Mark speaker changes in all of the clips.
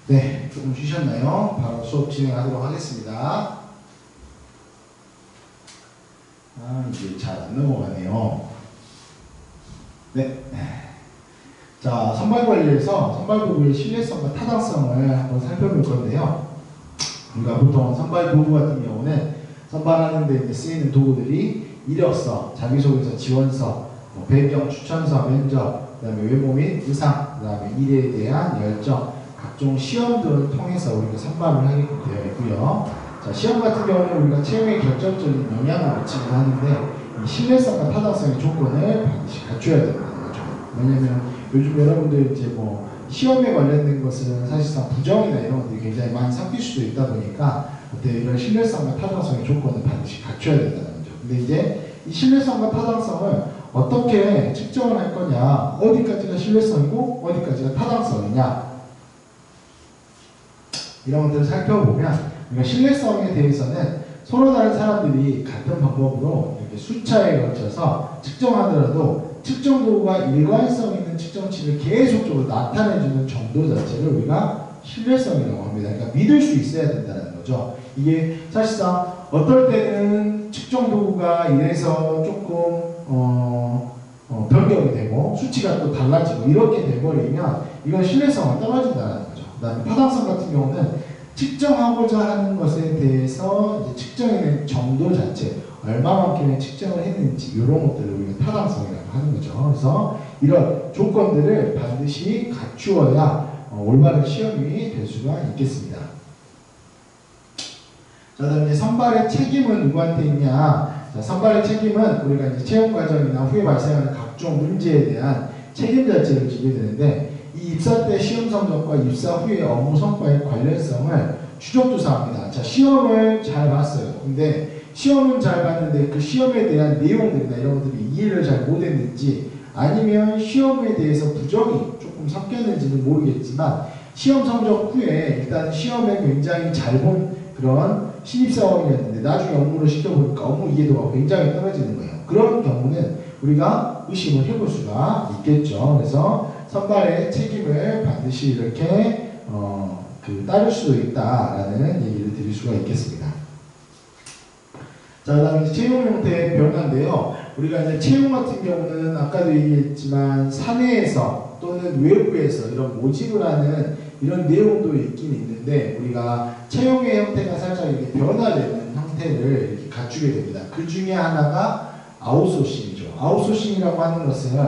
Speaker 1: 네, 조금 쉬셨나요? 바로 수업 진행하도록 하겠습니다. 이제 잘 안 넘어가네요. 네. 자, 선발 관리에서 선발 도구의 신뢰성과 타당성을 한번 살펴볼 건데요. 우리가 보통 선발 도구 같은 경우는 선발하는 데 이제 쓰이는 도구들이 이력서, 자기소개서, 지원서, 배경, 추천서, 면접, 그 다음에 외모 및 의상, 그 다음에 일에 대한 열정, 각종 시험 등을 통해서 우리가 선발을 하게 되어 있고요. 자, 시험 같은 경우는 우리가 채용에 결정적인 영향을 미치긴 하는데 이 신뢰성과 타당성의 조건을 반드시 갖춰야 된다는 거죠. 왜냐면 요즘 여러분들 이제 뭐 시험에 관련된 것은 사실상 부정이나 이런 것들이 굉장히 많이 섞일 수도 있다 보니까 이런 신뢰성과 타당성의 조건을 반드시 갖춰야 된다는 거죠. 근데 이제 이 신뢰성과 타당성을 어떻게 측정을 할 거냐, 어디까지가 신뢰성이고 어디까지가 타당성이냐, 이런 것들을 살펴보면 우리가 신뢰성에 대해서는 서로 다른 사람들이 같은 방법으로 이렇게 수차에 걸쳐서 측정하더라도 측정 도구가 일관성 있는 측정치를 계속적으로 나타내주는 정도 자체를 우리가 신뢰성이라고 합니다. 그러니까 믿을 수 있어야 된다는 거죠. 이게 사실상 어떨 때는 측정 도구가 이래서 조금 변경이 되고 수치가 또 달라지고 이렇게 돼버리면 이건 신뢰성은 떨어진다는 거죠. 그 다음에 타당성 같은 경우는 측정하고자 하는 것에 대해서 이제 측정해낸 정도 자체, 얼마만큼의 측정을 했는지 이런 것들을 우리가 타당성이라고 하는 거죠. 그래서 이런 조건들을 반드시 갖추어야 올바른 시험이 될 수가 있겠습니다. 자, 그다음에 선발의 책임은 누구한테 있냐? 자, 선발의 책임은 우리가 이제 채용 과정이나 후에 발생하는 각종 문제에 대한 책임 자체를 지게 되는데 이 입사 때 시험 성적과 입사 후의 업무 성과의 관련성을 추적조사합니다. 자, 시험을 잘 봤어요. 근데 시험은 잘 봤는데 그 시험에 대한 내용들이나 이런 것들이 이해를 잘 못했는지 아니면 시험에 대해서 부정이 조금 섞였는지는 모르겠지만 시험 성적 후에 일단 시험에 굉장히 잘 본 그런 신입사원이었는데 나중에 업무를 시켜보니까 업무 이해도가 굉장히 떨어지는 거예요. 그런 경우는 우리가 의심을 해볼 수가 있겠죠. 그래서 선발의 책임을 반드시 이렇게 따를 수도 있다라는 얘기를 드릴 수가 있겠습니다. 자, 그다음에 채용 형태의 변화인데요. 우리가 이제 채용 같은 경우는 아까도 얘기했지만 사내에서 또는 외부에서 이런 모집을 하는 이런 내용도 있긴 있는데 우리가 채용의 형태가 살짝 이렇게 변화되는 형태를 이렇게 갖추게 됩니다. 그 중에 하나가 아웃소싱이죠. 아웃소싱이라고 하는 것은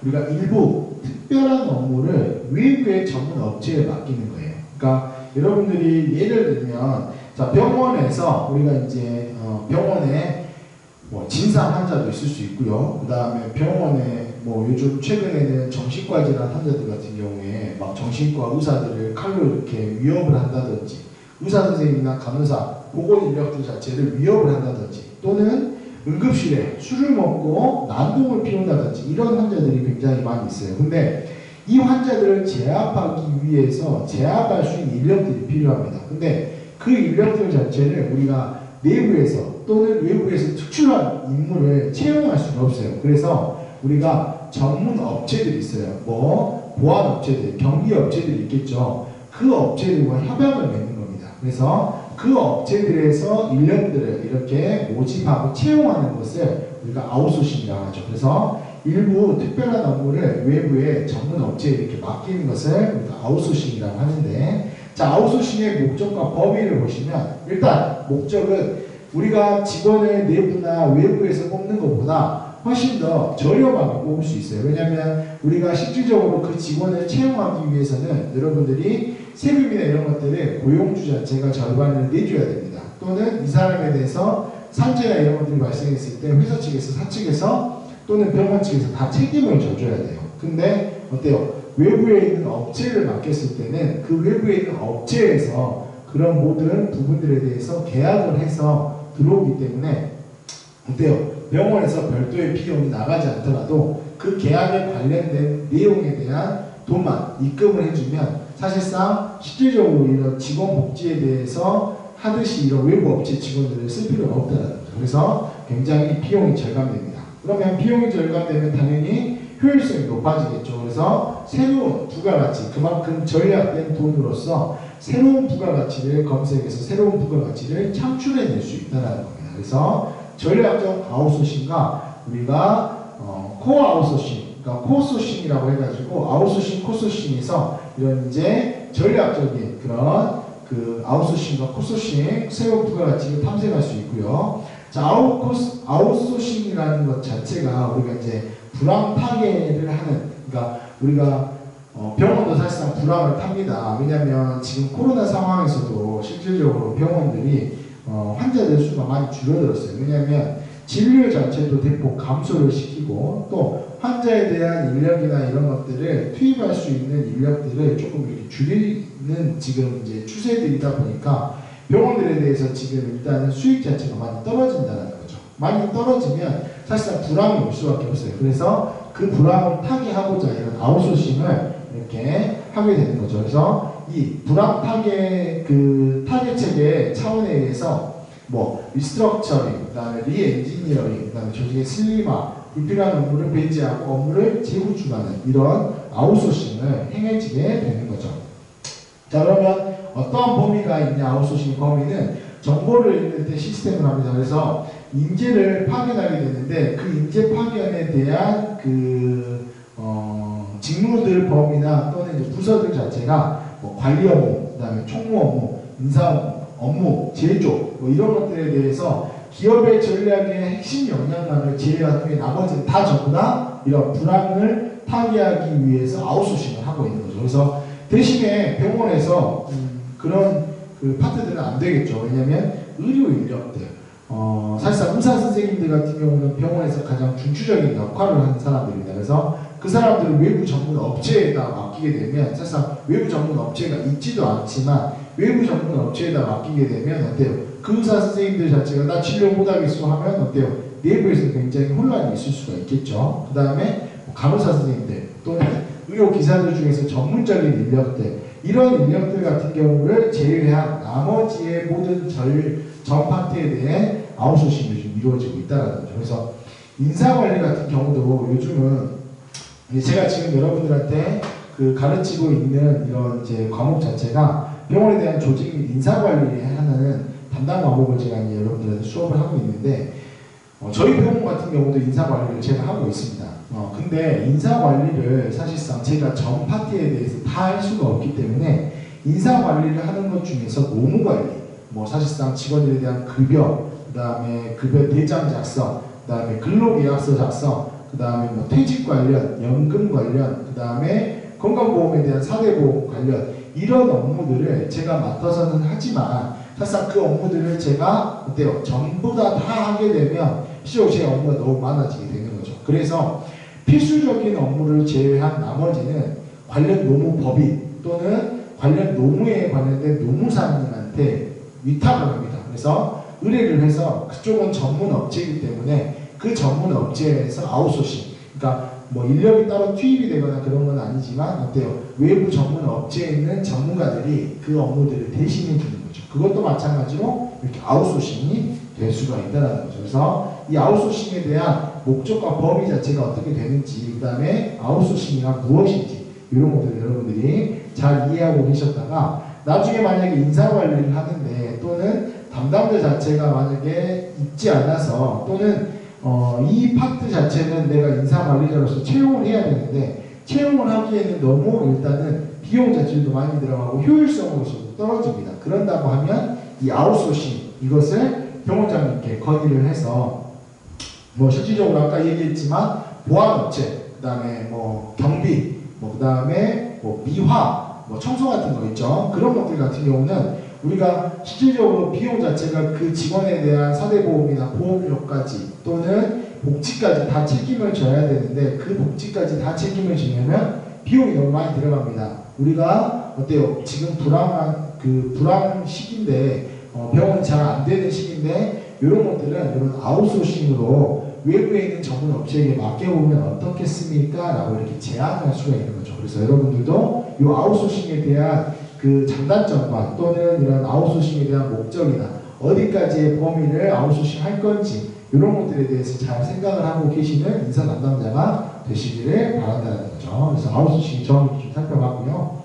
Speaker 1: 우리가 일부 특별한 업무를 외부의 전문 업체에 맡기는 거예요. 그러니까 여러분들이 예를 들면 자, 병원에서 우리가 이제 병원에 뭐 진상 환자도 있을 수 있고요. 그 다음에 병원에 뭐 요즘 최근에는 정신과 질환 환자들 같은 경우에 막 정신과 의사들을 칼로 이렇게 위협을 한다든지 의사 선생님이나 간호사 보건 인력들 자체를 위협을 한다든지 또는 응급실에 술을 먹고 난동을 피운다든지 이런 환자들이 굉장히 많이 있어요. 근데 이 환자들을 제압하기 위해서 제압할 수 있는 인력들이 필요합니다. 근데 그 인력들 자체를 우리가 내부에서 또는 외부에서 특출난 인물을 채용할 수가 없어요. 그래서 우리가 전문 업체들이 있어요. 뭐 보안 업체들, 경비 업체들이 있겠죠. 그 업체들과 협약을 맺는 겁니다. 그래서 그 업체들에서 인력들을 이렇게 모집하고 채용하는 것을 우리가 아웃소싱이라고 하죠. 그래서 일부 특별한 업무를 외부의 전문 업체에 이렇게 맡기는 것을 우리가 아웃소싱이라고 하는데 자, 아웃소싱의 목적과 범위를 보시면 일단 목적은 우리가 직원을 내부나 외부에서 뽑는 것보다 훨씬 더 저렴하게 뽑을 수 있어요. 왜냐하면 우리가 실질적으로 그 직원을 채용하기 위해서는 여러분들이 세금이나 이런 것들에 고용주 자체가 절반을 내줘야 됩니다. 또는 이 사람에 대해서 산재나 이런 것들이 발생했을 때 회사 측에서 사측에서 또는 병원 측에서 다 책임을 져줘야 돼요. 근데 어때요? 외부에 있는 업체를 맡겼을 때는 그 외부에 있는 업체에서 그런 모든 부분들에 대해서 계약을 해서 들어오기 때문에 어때요? 병원에서 별도의 비용이 나가지 않더라도 그 계약에 관련된 내용에 대한 돈만 입금을 해주면 사실상 실질적으로 이런 직원 복지에 대해서 하듯이 이런 외부 업체 직원들을 쓸 필요가 없다는 거죠. 그래서 굉장히 비용이 절감됩니다. 그러면 비용이 절감되면 당연히 효율성이 높아지겠죠. 그래서 새로운 부가가치, 그만큼 절약된 돈으로서 새로운 부가가치를 검색해서 새로운 부가가치를 창출해낼 수 있다는 겁니다. 그래서 전략적 아웃소싱과 우리가 코어 아웃소싱, 그러니까 코소싱이라고 해가지고 아웃소싱, 코소싱에서 이런 이제 전략적인 그런 그 아웃소싱과 코소싱 새로운 부가가치를 탐색할 수 있고요. 자, 아웃소싱이라는 것 자체가 우리가 이제 불황 타개를 하는, 그러니까 우리가 병원도 사실상 불황을 탑니다. 왜냐하면 지금 코로나 상황에서도 실질적으로 병원들이 환자들 수가 많이 줄어들었어요. 왜냐하면 진료 자체도 대폭 감소를 시키고 또 환자에 대한 인력이나 이런 것들을 투입할 수 있는 인력들을 조금 이렇게 줄이는 지금 이제 추세들이다 보니까 병원들에 대해서 지금 일단은 수익 자체가 많이 떨어진다는 거죠. 많이 떨어지면 사실상 불황이 올 수밖에 없어요. 그래서 그 불황을 타개하고자 이런 아웃소싱을 이렇게 하게 되는 거죠. 그래서 이 불황 타개 그 타개 체계 차원에 의해서 뭐 리스트럭처링, 그다음에 리엔지니어링, 그다음에 조직의 슬림화, 불필요한 업무를 배제하고 업무를 재구축하는 이런 아웃소싱을 행해지게 되는 거죠. 자, 그러면 어떠한 범위가 있냐? 아웃소싱 범위는 정보를 읽을 때 시스템을 합니다. 그래서 인재를 파견하게 되는데 그 인재 파견에 대한 직무들 범위나 또는 이제 부서들 자체가 뭐 관리 업무, 그다음에 총무 업무, 인사 업무, 제조 뭐 이런 것들에 대해서 기업의 전략의 핵심 역량만을 제외한 후에 나머지는 다 전부 다 이런 불황을 타개하기 위해서 아웃소싱을 하고 있는 거죠. 그래서 대신에 병원에서 그런 그 파트들은 안 되겠죠. 왜냐하면 의료 인력들, 사실상 의사 선생님들 같은 경우는 병원에서 가장 중추적인 역할을 하는 사람들입니다. 그래서 그 사람들을 외부 전문 업체에다 맡기게 되면 사실상 외부 전문 업체가 있지도 않지만 외부 전문 업체에다 맡기게 되면 어때요? 그 의사 선생님들 자체가 나 치료 못하겠어 하면 어때요? 내부에서 굉장히 혼란이 있을 수가 있겠죠. 그 다음에 간호사 선생님들 또는 의료 기사들 중에서 전문적인 인력들, 이런 인력들 같은 경우를 제외한 나머지의 모든 전 파트에 대해 아웃소싱이 좀 이루어지고 있다는 거죠. 그래서 인사관리 같은 경우도 요즘은 제가 지금 여러분들한테 그 가르치고 있는 이런 이제 과목 자체가 병원에 대한 조직 및 인사관리하는 담당 과목을 제가 이제 여러분들한테 수업을 하고 있는데 저희 병원 같은 경우도 인사관리를 제가 하고 있습니다. 근데 인사관리를 사실상 제가 전 파트에 대해서 다 할 수가 없기 때문에 인사관리를 하는 것 중에서 노무관리, 뭐 사실상 직원들에 대한 급여, 그 다음에 급여 대장 작성, 그 다음에 근로계약서 작성, 그 다음에 뭐 퇴직 관련, 연금 관련, 그 다음에 건강보험에 대한 사대보험 관련 이런 업무들을 제가 맡아서는 하지만 사실상 그 업무들을 제가 어때요? 전부 다 하게 되면 실제로 제 업무가 너무 많아지게 되는 거죠. 그래서 필수적인 업무를 제외한 나머지는 관련 노무법인 또는 관련 노무에 관련된 노무사님한테 위탁을 합니다. 그래서 의뢰를 해서 그쪽은 전문 업체이기 때문에 그 전문 업체에서 아웃소싱, 그러니까 뭐 인력이 따로 투입이 되거나 그런 건 아니지만 어때요? 외부 전문 업체에 있는 전문가들이 그 업무들을 대신해 주는 거죠. 그것도 마찬가지로 이렇게 아웃소싱이 될 수가 있다는 거죠. 그래서 이 아웃소싱에 대한 목적과 범위 자체가 어떻게 되는지, 그 다음에 아웃소싱이가 무엇인지 이런 것들을 여러분들이 잘 이해하고 계셨다가 나중에 만약에 인사관리를 하는데 또는 담당자 자체가 만약에 있지 않아서 또는 이 파트 자체는 내가 인사관리자로서 채용을 해야 되는데 채용을 하기에는 너무 일단은 비용 자체도 많이 들어가고 효율성으로서도 떨어집니다. 그런다고 하면 이 아웃소싱 이것을 병원장님께 건의를 해서 뭐 실질적으로 아까 얘기했지만 보안업체, 그 다음에 뭐 경비, 뭐 그 다음에 뭐 미화, 뭐 청소 같은 거 있죠. 그런 것들 같은 경우는 우리가 실질적으로 비용 자체가 그 직원에 대한 사대보험이나 보험료까지 또는 복지까지 다 책임을 져야 되는데 그 복지까지 다 책임을 지려면 비용이 너무 많이 들어갑니다. 우리가 어때요? 지금 불황 시기인데 병원이 잘 안 되는 시기인데 이런 것들은 이런 아웃소싱으로 외부에 있는 전문 업체에게 맡겨보면 어떻겠습니까? 라고 이렇게 제안할 수가 있는 거죠. 그래서 여러분들도 이 아웃소싱에 대한 그 장단점과 또는 이런 아웃소싱에 대한 목적이나 어디까지의 범위를 아웃소싱 할 건지 이런 것들에 대해서 잘 생각을 하고 계시는 인사 담당자가 되시기를 바란다는 거죠. 그래서 아웃소싱 정확히 좀 살펴봤고요.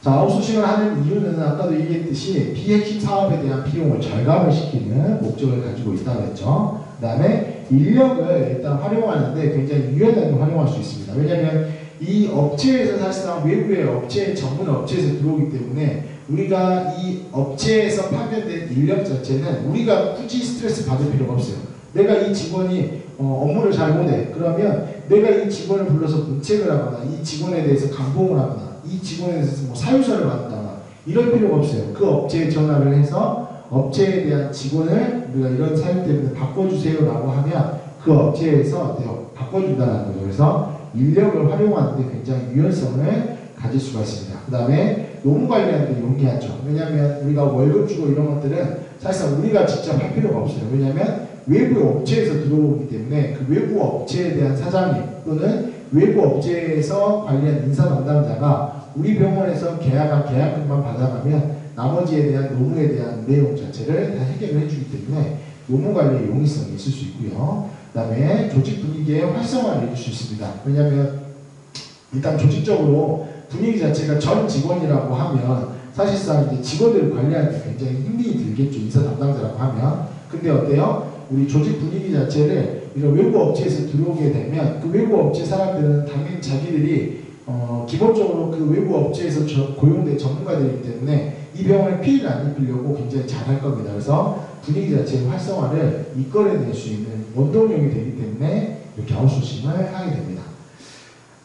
Speaker 1: 자, 아웃소싱을 하는 이유는 아까도 얘기했듯이 비핵심 사업에 대한 비용을 절감을 시키는 목적을 가지고 있다고 했죠. 그 다음에 인력을 일단 활용하는데 굉장히 유연하게 활용할 수 있습니다. 왜냐하면 이 업체에서 사실상 외부의 업체, 전문 업체에서 들어오기 때문에 우리가 이 업체에서 파견된 인력 자체는 우리가 굳이 스트레스 받을 필요가 없어요. 내가 이 직원이 업무를 잘 못해. 그러면 내가 이 직원을 불러서 문책을 하거나 이 직원에 대해서 감봉을 하거나 이 직원에 대해서 뭐 사유서를 받는다거나 이럴 필요가 없어요. 그 업체에 전화를 해서 업체에 대한 직원을 우리가 이런 사유 때문에 바꿔주세요라고 하면 그 업체에서 바꿔준다는 거죠. 그래서 인력을 활용하는데 굉장히 유연성을 가질 수가 있습니다. 그 다음에 노무 관리하는 데 용이하죠. 왜냐하면 우리가 월급 주고 이런 것들은 사실상 우리가 직접 할 필요가 없어요. 왜냐하면 외부 업체에서 들어오기 때문에 그 외부 업체에 대한 사장님 또는 외부 업체에서 관리한 인사 담당자가 우리 병원에서 계약한 계약금만 받아가면 나머지에 대한 노무에 대한 내용 자체를 다 해결을 해주기 때문에 노무 관리의 용이성이 있을 수 있고요. 그 다음에 조직 분위기의 활성화를 해줄 수 있습니다. 왜냐하면 일단 조직적으로 분위기 자체가 전 직원이라고 하면 사실상 이제 직원들을 관리하는 데 굉장히 힘이 들겠죠. 인사 담당자라고 하면. 근데 어때요? 우리 조직 분위기 자체를 이런 외부 업체에서 들어오게 되면 그 외부 업체 사람들은 당연히 자기들이 기본적으로 그 외부 업체에서 고용된 전문가들이기 때문에 이 병원에 피해를 안 입히려고 굉장히 잘할 겁니다. 그래서 분위기 자체의 활성화를 이끌어낼 수 있는 원동력이 되기 때문에 이렇게 아웃소싱을 하게 됩니다.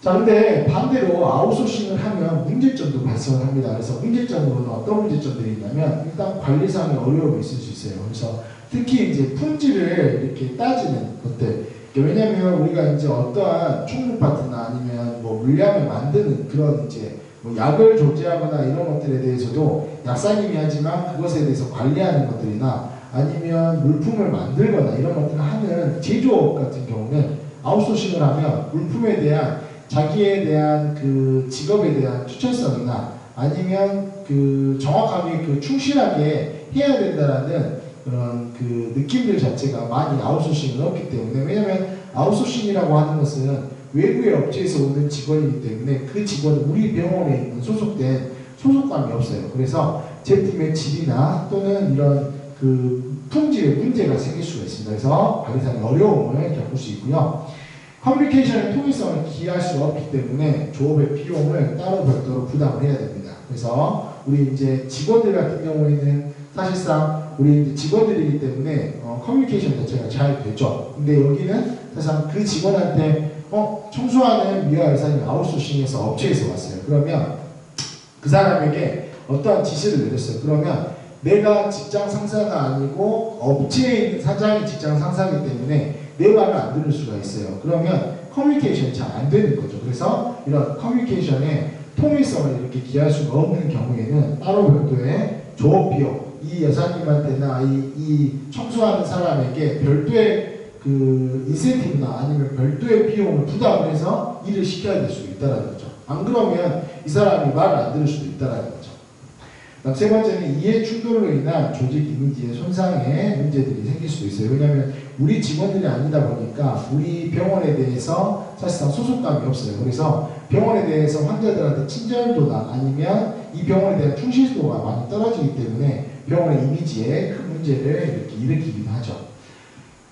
Speaker 1: 자, 근데 반대로 아웃소싱을 하면 문제점도 발생을 합니다. 그래서 문제점으로는 어떤 문제점들이 있냐면 일단 관리상의 어려움이 있을 수 있어요. 그래서 특히 이제 품질을 이렇게 따지는 것들. 왜냐면 우리가 이제 어떠한 총무 파트나 아니면 뭐 물량을 만드는 그런 이제 뭐 약을 조제하거나 이런 것들에 대해서도 약사님이 하지만 그것에 대해서 관리하는 것들이나 아니면 물품을 만들거나 이런 것들을 하는 제조업 같은 경우는 아웃소싱을 하면 물품에 대한 자기에 대한 그 직업에 대한 추천성이나 아니면 그 정확하게 그 충실하게 해야 된다라는 그런 그 느낌들 자체가 많이 아웃소싱을 없기 때문에 왜냐면 아웃소싱이라고 하는 것은 외부의 업체에서 오는 직원이기 때문에 그 직원은 우리 병원에 있는 소속된 소속감이 없어요. 그래서 제품의 질이나 또는 이런 그 품질에 문제가 생길 수가 있습니다. 그래서 관리상의 어려움을 겪을 수 있고요. 커뮤니케이션의 통일성을 기할 수 없기 때문에 조업의 비용을 따로 별도로 부담을 해야 됩니다. 그래서 우리 이제 직원들 같은 경우에는 사실상 우리 이제 직원들이기 때문에 커뮤니케이션 자체가 잘 되죠. 근데 여기는 사실상 그 직원한테 청소하는 미화 의사님 아웃소싱에서 업체에서 왔어요. 그러면 그 사람에게 어떠한 지시를 내렸어요. 그러면 내가 직장 상사가 아니고 업체에 있는 사장이 직장 상사이기 때문에 내 말을 안 들을 수가 있어요. 그러면 커뮤니케이션이 잘 안 되는 거죠. 그래서 이런 커뮤니케이션의 통일성을 이렇게 기할 수가 없는 경우에는 따로 별도의 조업 비용, 이 여사님한테나 이 청소하는 사람에게 별도의 그 인센티브나 아니면 별도의 비용을 부담을 해서 일을 시켜야 될 수도 있다는 거죠. 안 그러면 이 사람이 말을 안 들을 수도 있다는 거죠. 세 번째는 이해 충돌로 인한 조직 이미지의 손상에 문제들이 생길 수도 있어요. 왜냐하면 우리 직원들이 아니다 보니까 우리 병원에 대해서 사실상 소속감이 없어요. 그래서 병원에 대해서 환자들한테 친절도나 아니면 이 병원에 대한 충실도가 많이 떨어지기 때문에 병원의 이미지에 큰 문제를 이렇게 일으키기도 하죠.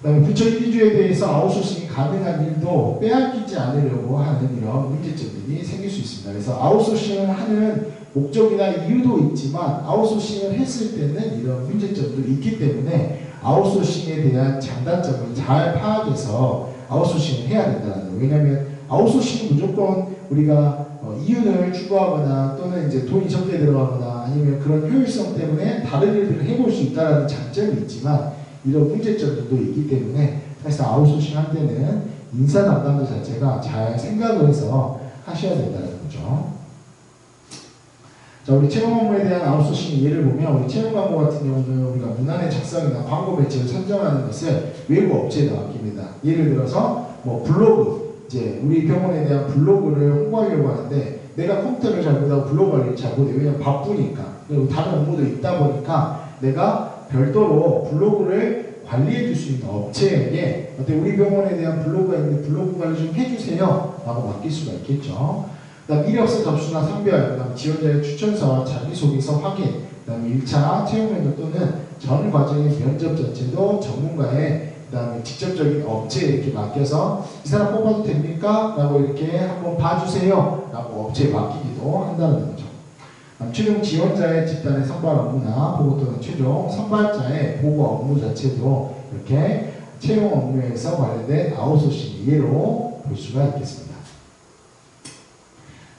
Speaker 1: 그 다음에 부처 이주에 대해서 아웃소싱이 가능한 일도 빼앗기지 않으려고 하는 이런 문제점들이 생길 수 있습니다. 그래서 아웃소싱을 하는 목적이나 이유도 있지만 아웃소싱을 했을 때는 이런 문제점도 있기 때문에 아웃소싱에 대한 장단점을 잘 파악해서 아웃소싱을 해야 된다는 거예요. 왜냐하면 아웃소싱은 무조건 우리가 이윤을 추구하거나 또는 이제 돈이 적게 들어가거나 아니면 그런 효율성 때문에 다른 일들을 해볼 수 있다는 장점이 있지만 이런 문제점들도 있기 때문에 사실 아웃소싱 할 때는 인사 담당자 자체가 잘 생각을 해서 하셔야 된다는 거죠. 자, 우리 채용 업무에 대한 아웃소싱 예를 보면 우리 채용 광고 같은 경우는 우리가 문안의 작성이나 광고 매체를 선정하는 것을 외부 업체에 맡깁니다. 예를 들어서 뭐 블로그, 이제 우리 병원에 대한 블로그를 홍보하려고 하는데 내가 컴퓨터를 잘 못하고 블로그 관리를 잘 못해요. 왜냐면 바쁘니까. 그리고 다른 업무도 있다 보니까 내가 별도로 블로그를 관리해 줄 수 있는 업체에게 우리 병원에 대한 블로그가 있는데 블로그 관리 좀 해주세요 라고 맡길 수가 있겠죠. 그다음 이력서 접수나 상별, 그다음 지원자의 추천서와 자기소개서 확인, 그다음에 1차 채용 면접 또는 전 과정의 면접 전체도 전문가의 그다음에 직접적인 업체에 이렇게 맡겨서 이 사람 뽑아도 됩니까? 라고 이렇게 한번 봐주세요 라고 업체에 맡기기도 한다는 거죠. 최종 지원자의 집단의 선발 업무나 보고 또는 최종 선발자의 보고 업무 자체도 이렇게 채용 업무에서 관련된 아웃소싱 예로 볼 수가 있겠습니다.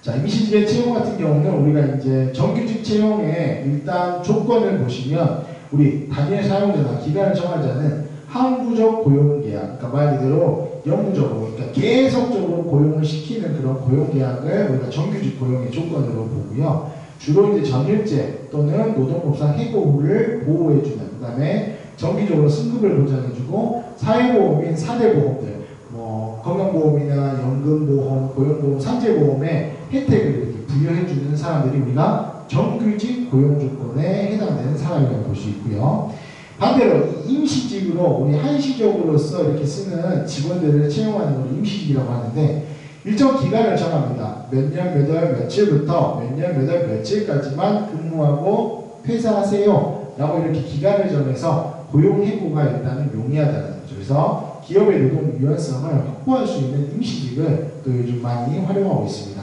Speaker 1: 자, 임시직의 채용 같은 경우는 우리가 이제 정규직 채용의 일단 조건을 보시면 우리 단일 사용자나 기간을 정하지 않은 항구적 고용계약, 그러니까 말 그대로 영구적으로, 그러니까 계속적으로 고용을 시키는 그런 고용계약을 우리가 정규직 고용의 조건으로 보고요. 주로 이제 전일제 또는 노동법상 해고를 보호해주는, 그 다음에 정기적으로 승급을 보장해주고 사회보험인 4대 보험들, 뭐 건강보험이나 연금보험, 고용보험, 산재보험의 혜택을 이렇게 부여해주는 사람들이 우리가 정규직 고용 조건에 해당되는 사람이라고 볼 수 있고요. 반대로 임시직으로 우리 한시적으로서 이렇게 쓰는 직원들을 채용하는 걸 임시직이라고 하는데 일정 기간을 정합니다. 몇 년 몇 월 며칠부터 몇 년 몇 월 며칠까지만 근무하고 퇴사하세요 라고 이렇게 기간을 정해서 고용 해고가 일단은 용이하다는 거죠. 그래서 기업의 노동 유연성을 확보할 수 있는 임시직을 또 요즘 많이 활용하고 있습니다.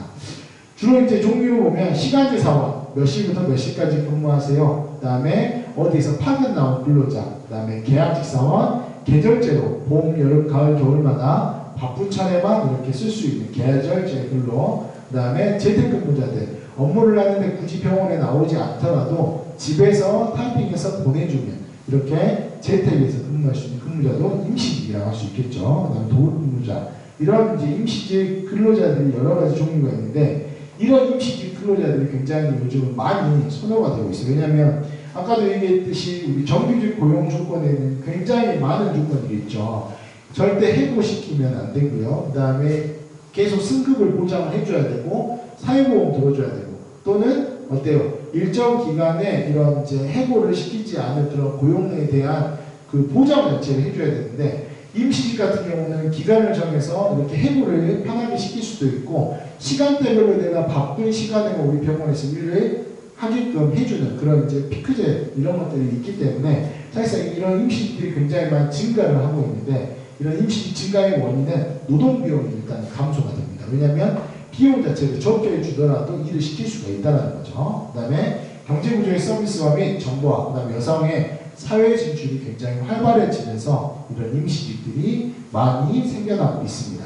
Speaker 1: 주로 이제 종류로 보면 시간제 사원, 몇 시부터 몇 시까지 근무하세요. 그 다음에 어디서 파견 나온 근로자, 그 다음에 계약직 사원, 계절제로 봄, 여름, 가을, 겨울마다 바쁜 차례만 이렇게 쓸 수 있는 계절제 근로, 그 다음에 재택근무자들, 업무를 하는데 굳이 병원에 나오지 않더라도 집에서 타이핑해서 보내주면 이렇게 재택에서 근무할 수 있는 근무자도 임시직이라고 할 수 있겠죠. 그 다음에 도급근무자, 이런 이제 임시직 근로자들이 여러 가지 종류가 있는데 이런 임시직 근로자들이 굉장히 요즘 많이 선호가 되고 있어요. 왜냐하면 아까도 얘기했듯이 우리 정규직 고용 조건에는 굉장히 많은 조건들이 있죠. 절대 해고시키면 안 되고요. 그 다음에 계속 승급을 보장을 해줘야 되고 사회보험 들어줘야 되고 또는 어때요? 일정 기간에 이런 이제 해고를 시키지 않을 그런 고용에 대한 그 보장 자체를 해줘야 되는데 임시직 같은 경우는 기간을 정해서 이렇게 해고를 편하게 시킬 수도 있고 시간대별로 내가 바쁜 시간에 우리 병원에서 일을 하게끔 해주는 그런 이제 피크제 이런 것들이 있기 때문에 사실상 이런 임시직들이 굉장히 많이 증가를 하고 있는데 이런 임시직 증가의 원인은 노동비용이 일단 감소가 됩니다. 왜냐하면 비용 자체를 적게 주더라도 일을 시킬 수가 있다는 거죠. 그 다음에 경제구조의 서비스화 및 정보화, 그 다음에 여성의 사회 진출이 굉장히 활발해지면서 이런 임시직들이 많이 생겨나고 있습니다.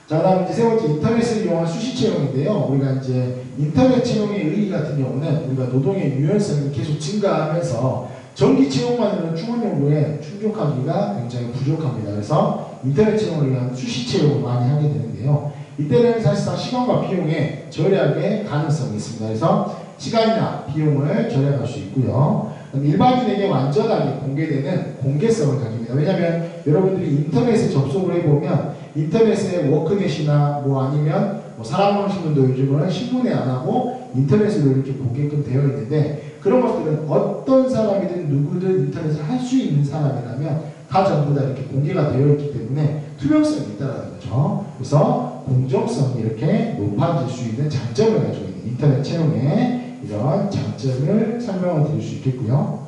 Speaker 1: 자, 다음 이제 세 번째 인터넷을 이용한 수시 채용인데요. 우리가 이제 인터넷 채용의 의의 같은 경우는 우리가 노동의 유연성이 계속 증가하면서 정기 채용만으로는 충원 요구에 충족하기가 굉장히 부족합니다. 그래서 인터넷 채용을 위한 수시 채용을 많이 하게 되는데요. 이때는 사실상 시간과 비용의 절약의 가능성이 있습니다. 그래서 시간이나 비용을 절약할 수 있고요. 일반인에게 완전하게 공개되는 공개성을 가집니다. 왜냐하면 여러분들이 인터넷에 접속을 해보면 인터넷에 워크넷이나 뭐 아니면 뭐 사랑방신문도 요즘은 신문에 안 하고 인터넷으로 이렇게 보게끔 되어 있는데 그런 것들은 어떤 사람이든 누구든 인터넷을 할 수 있는 사람이라면 다 전부 다 이렇게 공개가 되어 있기 때문에 투명성이 있다는 거죠. 그래서 공정성이 이렇게 높아질 수 있는 장점을 가지고 있는 인터넷 채용의 이런 장점을 설명을 드릴 수 있겠고요.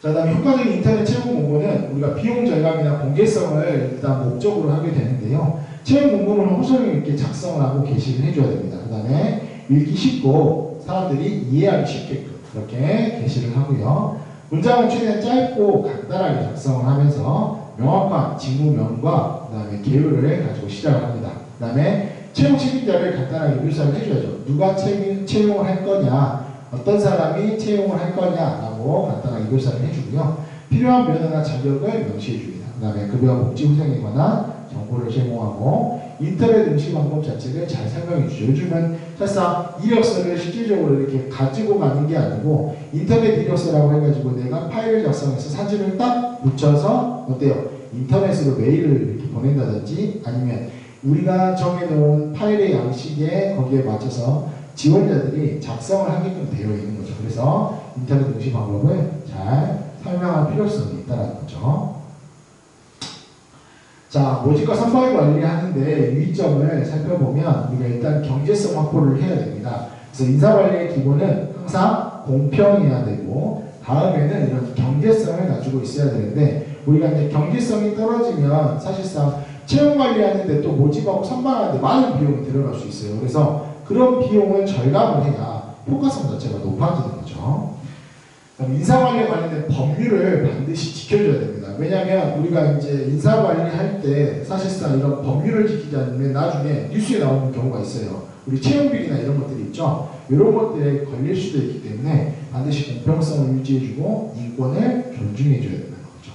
Speaker 1: 자, 다음 효과적인 인터넷 채용 공고는 우리가 비용 절감이나 공개성을 일단 목적으로 하게 되는데요. 채용 공고문은 호소력 있게 작성을 하고 게시를 해줘야 됩니다. 그 다음에 읽기 쉽고 사람들이 이해하기 쉽게끔 그렇게 게시를 하고요. 문장은 최대한 짧고 간단하게 작성을 하면서 명확한 직무명과 그 다음에 계율을 가지고 시작을 합니다. 그 다음에 채용 책임자를 간단하게 묘사를 해줘야죠. 누가 채용을 할 거냐, 어떤 사람이 채용을 할 거냐라고 간단하게 묘사를 해주고요. 필요한 면허나 자격을 명시해 줍니다. 그 다음에 급여와 복지 후생에 관한 정보를 제공하고 인터넷 응시 방법 자체를 잘 설명해 주죠. 요즘은 사실상 이력서를 실질적으로 이렇게 가지고 가는 게 아니고 인터넷 이력서라고 해가지고 내가 파일을 작성해서 사진을 딱 붙여서 어때요? 인터넷으로 메일을 이렇게 보낸다든지 아니면 우리가 정해놓은 파일의 양식에 거기에 맞춰서 지원자들이 작성을 하게끔 되어 있는 거죠. 그래서 인터넷 응시 방법을 잘 설명할 필요성이 있다는 거죠. 자, 모집과 선발 관리하는데 유의점을 살펴보면 우리가 일단 경제성 확보를 해야 됩니다. 그래서 인사관리의 기본은 항상 공평해야 되고 다음에는 이런 경제성을 가지고 있어야 되는데 우리가 이제 경제성이 떨어지면 사실상 채용 관리하는데 또 모집하고 선발하는데 많은 비용이 들어갈 수 있어요. 그래서 그런 비용을 절감을 해야 효과성 자체가 높아지는 거죠. 인사관리에 관련된 법률을 반드시 지켜줘야 됩니다. 왜냐하면 우리가 이제 인사관리할 때 사실상 이런 법률을 지키지 않으면 나중에 뉴스에 나오는 경우가 있어요. 우리 채용비리나 이런 것들이 있죠. 이런 것들에 걸릴 수도 있기 때문에 반드시 공평성을 유지해주고 인권을 존중해줘야 된다는 거죠.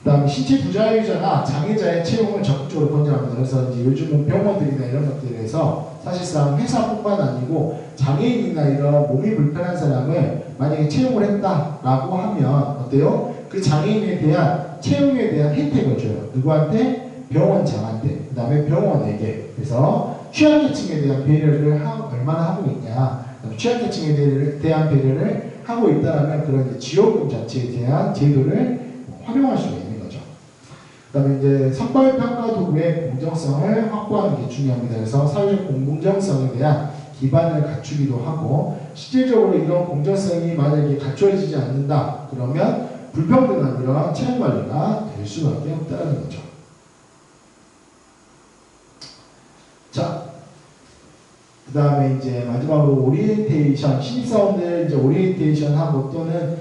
Speaker 1: 그 다음에 신체 부자유자나 장애자의 채용을 적극적으로 권장합니다. 그래서 이제 요즘은 병원들이나 이런 것들에서 사실상 회사뿐만 아니고 장애인이나 이런 몸이 불편한 사람을 만약에 채용을 했다라고 하면 어때요? 그 장애인에 대한 채용에 대한 혜택을 줘요. 누구한테? 병원장한테, 그 다음에 병원에게. 그래서 취약계층에 대한 배려를 얼마나 하고 있냐. 취약계층에 대한 배려를 하고 있다면 그런 지원금 자체에 대한 제도를 활용할 수가 있는 거죠. 그 다음에 이제 선발평가 도구의 공정성을 확보하는 게 중요합니다. 그래서 사회적 공정성에 대한 기반을 갖추기도 하고 실질적으로 이런 공정성이 만약에 갖춰지지 않는다 그러면 불평등한 이러한 채용 관리가 될 수밖에 없다는 거죠. 자, 그 다음에 이제 마지막으로 오리엔테이션, 신입사원들 이제 오리엔테이션 하고 또는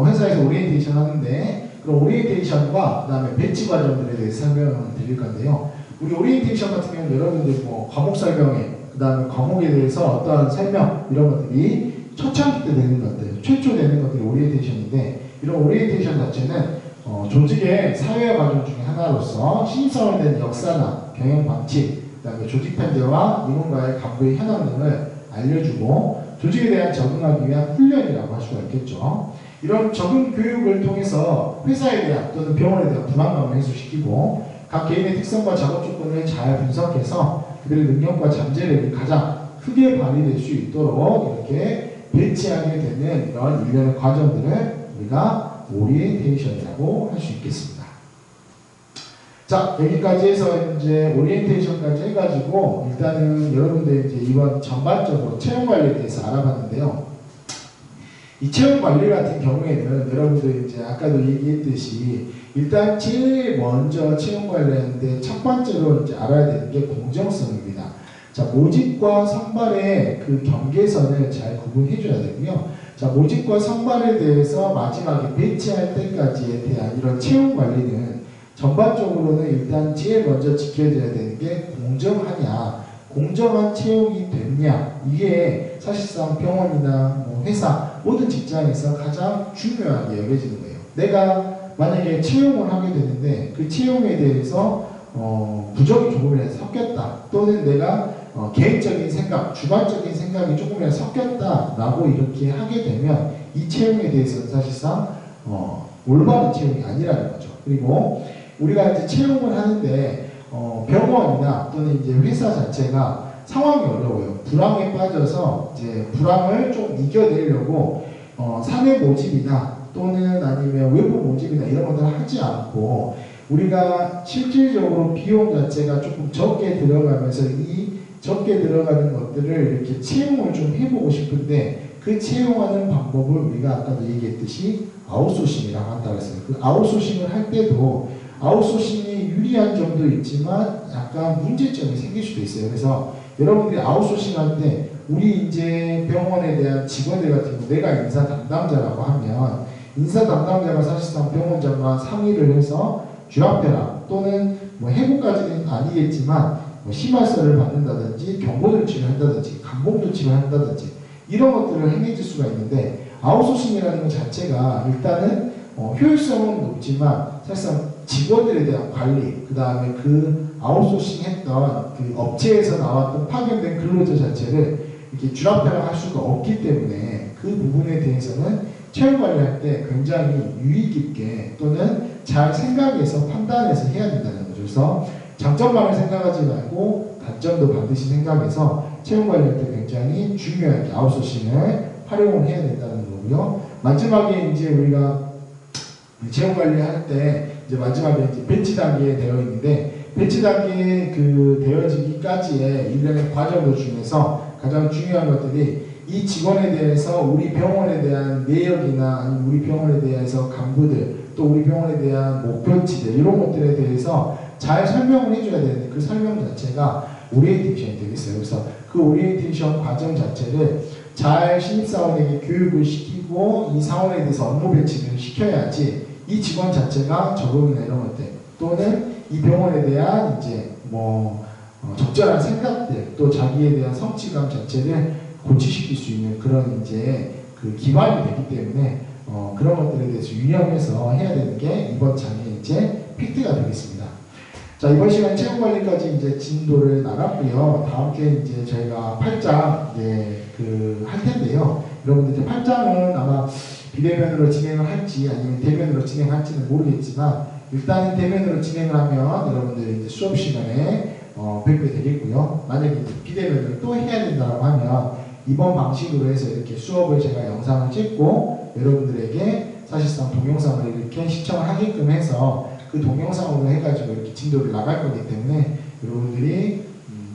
Speaker 1: 회사에서 오리엔테이션 하는데 그런 오리엔테이션과 그 다음에 배치 과정들에 대해서 설명을 드릴 건데요. 우리 오리엔테이션 같은 경우는 여러분들 뭐 과목 설명회, 그 다음에 과목에 대해서 어떠한 설명 이런 것들이 초창기 때 되는 것들, 최초 되는 것들이 오리엔테이션인데 이런 오리엔테이션 자체는 조직의 사회화 과정 중에 하나로서 신입사원에 대한 역사나 경영 방식, 그 다음에 조직 편제와 임원과의 간부의 현황 등을 알려주고 조직에 대한 적응하기 위한 훈련이라고 할 수가 있겠죠. 이런 적응 교육을 통해서 회사에 대한 또는 병원에 대한 불안감을 해소시키고 각 개인의 특성과 작업 조건을 잘 분석해서 그들의 능력과 잠재력이 가장 크게 발휘될 수 있도록 이렇게 배치하게 되는 이런 일련의 과정들을 우리가 오리엔테이션이라고 할 수 있겠습니다. 자, 여기까지 해서 이제 오리엔테이션까지 해가지고 일단은 여러분들 이제 이번 전반적으로 채용 관리에 대해서 알아봤는데요. 이 채용 관리 같은 경우에는 여러분들 이제 아까도 얘기했듯이 일단 제일 먼저 채용 관리하는데 첫 번째로 이제 알아야 되는 게 공정성입니다. 자, 모집과 선발의 그 경계선을 잘 구분해 줘야 되고요. 자, 모집과 선발에 대해서 마지막에 배치할 때까지에 대한 이런 채용 관리는 전반적으로는 일단 제일 먼저 지켜져야 되는 게 공정하냐, 공정한 채용이 됐냐, 이게 사실상 병원이나 뭐 회사 모든 직장에서 가장 중요하게 여겨지는 거예요. 내가 만약에 채용을 하게 되는데 그 채용에 대해서 부정이 조금이라도 섞였다 또는 내가 개인적인 생각, 주관적인 생각이 조금이라도 섞였다라고 이렇게 하게 되면 이 채용에 대해서는 사실상 올바른 채용이 아니라는 거죠. 그리고 우리가 이제 채용을 하는데 병원이나 또는 이제 회사 자체가 상황이 어려워요. 불황에 빠져서 이제 불황을 좀 이겨내려고 사내 모집이나 또는 아니면 외부 모집이나 이런 것들을 하지 않고 우리가 실질적으로 비용 자체가 조금 적게 들어가면서 이 적게 들어가는 것들을 이렇게 채용을 좀 해보고 싶은데 그 채용하는 방법을 우리가 아까도 얘기했듯이 아웃소싱이라고 한다고 했어요. 그 아웃소싱을 할 때도 아웃소싱이 유리한 점도 있지만 약간 문제점이 생길 수도 있어요. 그래서 여러분들이 아웃소싱 할 때 우리 이제 병원에 대한 직원들 같은 경우 내가 인사 담당자라고 하면 인사 담당자가 사실상 병원장과 상의를 해서 쥐랍해라 또는 뭐 해고까지는 아니겠지만 뭐 심할서를 받는다든지 경고 조치를 한다든지 감봉 조치를 한다든지 이런 것들을 행해질 수가 있는데 아웃소싱이라는 것 자체가 일단은 효율성은 높지만 사실상 직원들에 대한 관리, 그 다음에 그 아웃소싱 했던 그 업체에서 나왔던 파견된 근로자 자체를 이렇게 쥐랍해라 할 수가 없기 때문에 그 부분에 대해서는 채용 관리할 때 굉장히 유의 깊게 또는 잘 생각해서 판단해서 해야 된다는 거죠. 그래서 장점만을 생각하지 말고 단점도 반드시 생각해서 채용 관리할 때 굉장히 중요하게 아웃소싱을 활용을 해야 된다는 거고요. 마지막에 이제 우리가 채용 관리할 때 이제 마지막에 이제 배치 단계에 되어 있는데, 배치 단계에 그 되어지기까지의 일련의 과정 중에서 가장 중요한 것들이 이 직원에 대해서 우리 병원에 대한 내역이나 아니면 우리 병원에 대해서 간부들 또 우리 병원에 대한 목표치들 이런 것들에 대해서 잘 설명을 해줘야 되는데, 그 설명 자체가 오리엔테이션이 되겠어요. 그래서 그 오리엔테이션 과정 자체를 잘 신입사원에게 교육을 시키고 이 사원에 대해서 업무 배치를 시켜야지 이 직원 자체가 적응이나 이런 것들 또는 이 병원에 대한 이제 적절한 생각들 또 자기에 대한 성취감 자체를 고취시킬 수 있는 그런 이제 그 기반이 되기 때문에 그런 것들에 대해서 유념해서 해야 되는 게 이번 장의 이제 팩트가 되겠습니다. 자, 이번 시간 채용 관리까지 이제 진도를 나갔고요. 다음 주에 이제 저희가 8장 할 텐데요. 여러분들 이제 8장은 아마 비대면으로 진행을 할지 아니면 대면으로 진행할지는 모르겠지만 일단은 대면으로 진행을 하면 여러분들 이제 수업 시간에 뵙게 되겠고요. 만약에 이제 비대면으로 또 해야 된다고 하면 이번 방식으로 해서 이렇게 수업을 제가 영상을 찍고 여러분들에게 사실상 동영상을 이렇게 시청을 하게끔 해서 그 동영상으로 해가지고 이렇게 진도를 나갈 거기 때문에 여러분들이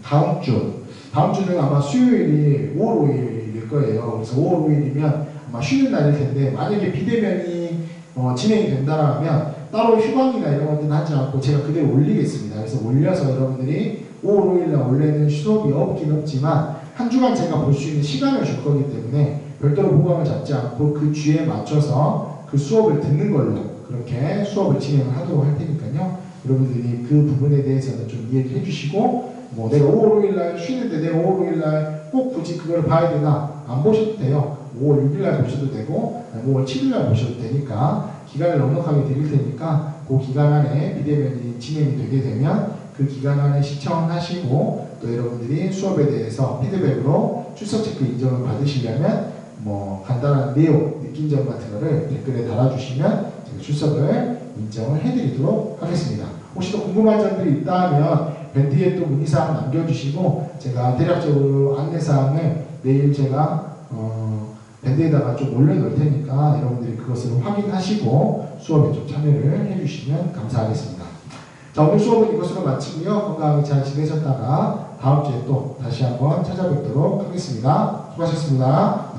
Speaker 1: 다음 주는 아마 수요일이 5월 5일일 거예요. 그래서 5월 5일이면 아마 쉬는 날일 텐데 만약에 비대면이 진행이 된다면 따로 휴강이나 이런 것들은 하지 않고 제가 그대로 올리겠습니다. 그래서 올려서 여러분들이 5월 5일날 원래는 수업이 없긴 없지만 한 주간 제가 볼 수 있는 시간을 줄 거기 때문에 별도로 보강을 잡지 않고 그 주에 맞춰서 그 수업을 듣는 걸로 그렇게 수업을 진행을 하도록 할 테니까요. 여러분들이 그 부분에 대해서는 좀 이해를 해주시고 내가 5월 5일날 쉬는데 내가 5월 5일날 꼭 굳이 그걸 봐야 되나 안 보셔도 돼요. 5월 6일날 보셔도 되고 5월 7일날 보셔도 되니까 기간을 넉넉하게 드릴 테니까 그 기간 안에 비대면이 진행이 되게 되면 그 기간 안에 시청하시고 또 여러분들이 수업에 대해서 피드백으로 출석 체크 인정을 받으시려면 간단한 내용, 느낀 점 같은 거를 댓글에 달아주시면 제가 출석을 인정을 해드리도록 하겠습니다. 혹시 또 궁금한 점들이 있다면 밴드에 또 문의사항 남겨주시고 제가 대략적으로 안내사항을 내일 제가 밴드에다가 좀 올려놓을 테니까 여러분들이 그것을 확인하시고 수업에 좀 참여를 해주시면 감사하겠습니다. 자, 오늘 수업은 이것으로 마치고요. 건강하게 잘 지내셨다가 다음 주에 또 다시 한번 찾아뵙도록 하겠습니다. 수고하셨습니다.